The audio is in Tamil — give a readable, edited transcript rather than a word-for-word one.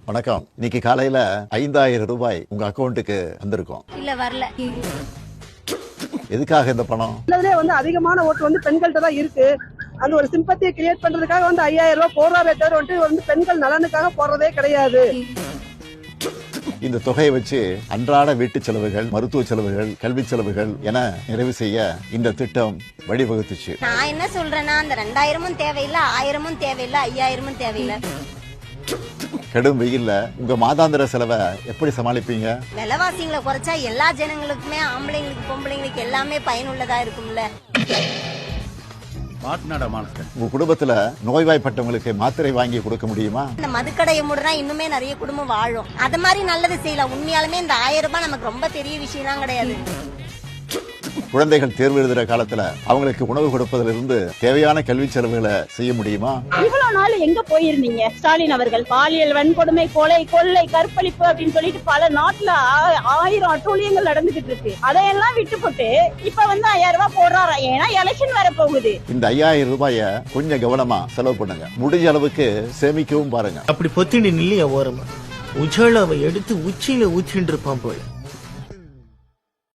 வணக்கம். இன்னைக்கு காலையில 5000 ரூபாய் உங்க அக்கௌண்ட்டுக்கு வந்திருக்கும். இல்ல வரல. எதுக்காக இந்த பணம்? அதிகமான ஓட்டு பெண்கள்கிட்ட தான் இருக்கு. அது ஒரு சிம்பத்தியை கிரியேட் பண்றதுக்காக 5000 ரூபாய் போடுறாரே தவிர பெண்கள் நலனுக்காக போடுறதே கிடையாது. இந்த தொகையை வச்சு அன்றாட வீட்டு செலவுகள், மருத்துவ செலவுகள், கல்வி செலவுகள் என நிறைவு செய்ய இந்த திட்டம் வழிவகுத்துச்சு. நான் என்ன சொல்றேன்னா, அந்த 2000 தேவையில்லை, 1000 தேவையில்லை, 5000 தேவையில்லை. கடும் வெயில்ல உங்க மாதாந்திர செலவை எப்படி சமாளிப்பீங்க? விலைவாசிகளை குறைச்சா எல்லா ஜனங்களுக்குமே, ஆம்பளைங்களுக்கு பொம்பளைங்களுக்கு எல்லாமே பயனுள்ளதா இருக்கும்ல. உங்க குடும்பத்துல நோய்வாய்ப்பட்டவங்களுக்கு மாத்திரை வாங்கி கொடுக்க முடியுமா? இந்த மதுக்கடையை மூடனா இன்னுமே நிறைய குடும்பம் வாழும். அது மாதிரி நல்லது செய்யலாம். உண்மையாலுமே இந்த 1000 ரூபாய் நமக்கு ரொம்ப பெரிய விஷயம்லாம் கிடையாது. குழந்தைகள் தேர்வு எழுதுற காலத்துல அவங்களுக்கு உணவு கொடுப்பதிலிருந்து தேவையான கல்வி செலவுகளை செய்ய முடியுமா? இவ்வளவு நாள் எங்க போயிருந்தீங்க ஸ்டாலின் அவர்கள்? பாலியல் வன்கொடுமை, கொலை, கொள்ளை, கற்பழிப்பு அப்படின்னு சொல்லிட்டு பல நாட்டுல 1000 அட்டூழியங்கள் நடந்துகிட்டு இருக்கு. அதையெல்லாம் விட்டு போட்டு இப்ப 5000 ரூபாய் போடுறாரா? ஏன்னா எலெக்ஷன் வர போகுது. இந்த 5000 ரூபாய கொஞ்சம் கவனமா செலவு பண்ணுங்க. முடிஞ்ச அளவுக்கு சேமிக்கவும் பாருங்க. அப்படி பொத்திண்டி நில்லையா ஓரமா? உஜாலாவை எடுத்து உச்சியில ஊற்றிட்டு இருப்பான் போல.